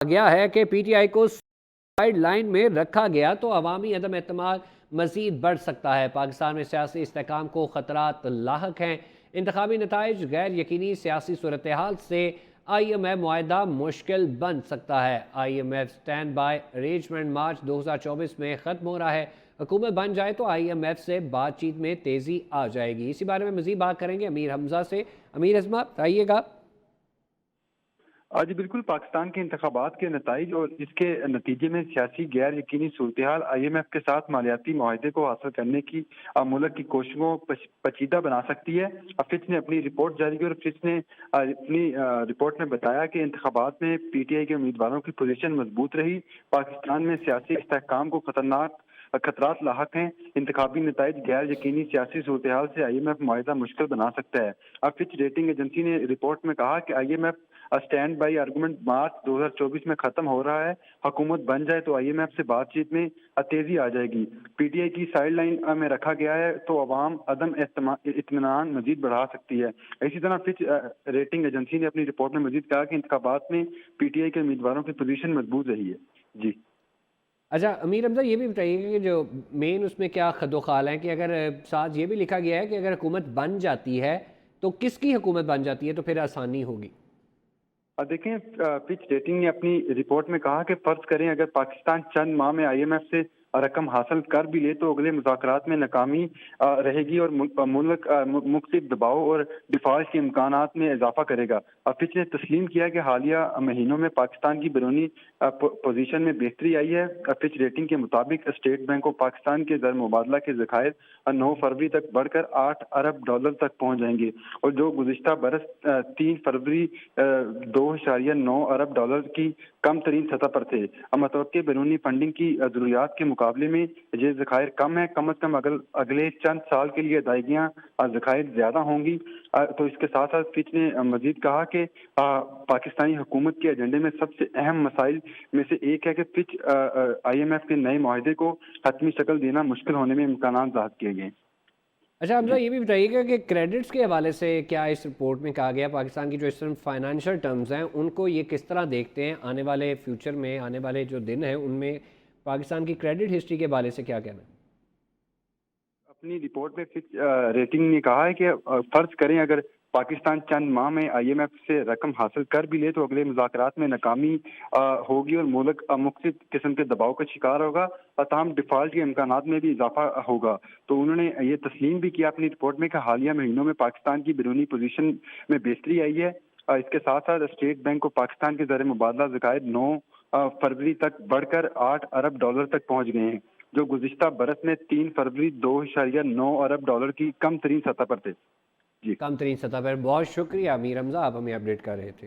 گیا ہے کہ پی ٹی آئی کو سائیڈ لائن میں رکھا گیا تو عوامی عدم اعتماد مزید بڑھ سکتا ہے۔ پاکستان میں سیاسی استحکام کو خطرات لاحق ہیں۔ انتخابی نتائج، غیر یقینی سیاسی صورتحال سے آئی ایم ایف معاہدہ مشکل بن سکتا ہے۔ I M F standby arrangement March 2024 میں ختم ہو رہا ہے۔ حکومت بن جائے تو آئی ایم ایف سے بات چیت میں تیزی آ جائے گی۔ اسی بارے میں مزید بات کریں گے امیر حمزہ سے۔ امیر حمزہ بتائیے گا۔ جی بالکل، پاکستان کے انتخابات کے نتائج اور اس کے نتیجے میں سیاسی غیر یقینی صورتحال آئی ایم ایف کے ساتھ مالیاتی معاہدے کو حاصل کرنے کی ملک کی کوششوں کو پیچیدہ بنا سکتی ہے۔ فچ نے اپنی رپورٹ جاری کی اور فچ نے اپنی رپورٹ میں بتایا کہ انتخابات میں پی ٹی آئی کے امیدواروں کی پوزیشن مضبوط رہی۔ پاکستان میں سیاسی استحکام کو خطرات لاحق ہیں۔ انتخابی نتائج غیر یقینی سیاسی صورتحال سے آئی ایم ایف معاہدہ مشکل بنا سکتا ہے۔ فچ ریٹنگ ایجنسی نے رپورٹ میں کہا کہ I M F standby argument March 2024 میں ختم ہو رہا ہے۔ حکومت بن جائے تو آئی ایم ایف سے بات چیت میں تیزی آ جائے گی۔ پی ٹی آئی کی سائیڈ لائن میں رکھا گیا ہے تو عوام عدم اطمینان مزید بڑھا سکتی ہے۔ اسی طرح فچ ریٹنگ ایجنسی نے اپنی رپورٹ میں مزید کہا کہ انتخابات میں پی ٹی آئی کے امیدواروں کی پوزیشن مضبوط رہی ہے۔ جی اچھا امیر حمزہ، یہ بھی بتائیے کہ جو مین اس میں کیا خد و خال ہیں کہ اگر ساتھ یہ بھی لکھا گیا ہے کہ اگر حکومت بن جاتی ہے تو کس کی حکومت بن جاتی ہے تو پھر آسانی ہوگی؟ دیکھیں، فچ ریٹنگ نے اپنی رپورٹ میں کہا کہ فرض کریں اگر پاکستان چند ماہ میں آئی ایم ایف سے رقم حاصل کر بھی لے تو اگلے مذاکرات میں ناکامی رہے گی اور ملک مختلف دباؤ اور ڈیفالٹ کے امکانات میں اضافہ کرے گا۔ فچ نے تسلیم کیا کہ حالیہ مہینوں میں پاکستان کی بیرونی پوزیشن میں بہتری آئی ہے۔ فچ ریٹنگ کے مطابق اسٹیٹ بینک آف پاکستان کے زر مبادلہ کے ذخائر 9 فروری تک بڑھ کر 8 ارب ڈالر تک پہنچ جائیں گے اور جو گزشتہ برس 3 فروری 2.9 ارب ڈالر کی کم ترین سطح پر تھے۔ متوقع بیرونی فنڈنگ کی ضروریات کے مقابلے میں یہ ذخائر کم ہے۔ کم از کم اگلے چند سال کے لیے ادائیگیاں ذخائر زیادہ ہوں گی۔ تو اس کے ساتھ ساتھ فچ نے مزید کہا کہ پاکستانی حکومت کے ایجنڈے میں سب سے اہم مسائل میں سے ایک ہے کہ فچ آئی ایم ایف کے نئے معاہدے کو حتمی شکل دینا مشکل ہونے میں امکانات ظاہر کیے گئے۔ اچھا حمزہ، جی یہ بھی بتائیے گا کہ کریڈٹس کے حوالے سے کیا اس رپورٹ میں کہا گیا پاکستان کی جو اس طرح فائنانشل ٹرمز ہیں ان کو یہ کس طرح دیکھتے ہیں آنے والے فیوچر میں، آنے والے جو دن ہیں ان میں پاکستان کی کریڈٹ ہسٹری کے حوالے سے کیا کہنا ہے؟ اپنی رپورٹ میں فچ ریٹنگ نے کہا ہے کہ فرض کریں اگر پاکستان چند ماہ میں آئی ایم ایف سے رقم حاصل کر بھی لے تو اگلے مذاکرات میں ناکامی ہوگی اور ملک مختلف قسم کے دباؤ کا شکار ہوگا اور تاہم ڈیفالٹ کے امکانات میں بھی اضافہ ہوگا۔ تو انہوں نے یہ تسلیم بھی کیا اپنی رپورٹ میں کہ حالیہ مہینوں میں پاکستان کی بیرونی پوزیشن میں بہتری آئی ہے۔ اس کے ساتھ ساتھ اسٹیٹ بینک آف پاکستان کے زر مبادلہ ذخائر 9 فروری تک بڑھ کر 8 ارب ڈالر تک پہنچ گئے ہیں جو گزشتہ برس میں 3 فروری 2.9 ارب ڈالر کی کم ترین سطح پر تھے۔ جی کم ترین سطح پر۔ بہت شکریہ امیر حمزہ، آپ ہمیں اپڈیٹ کر رہے تھے۔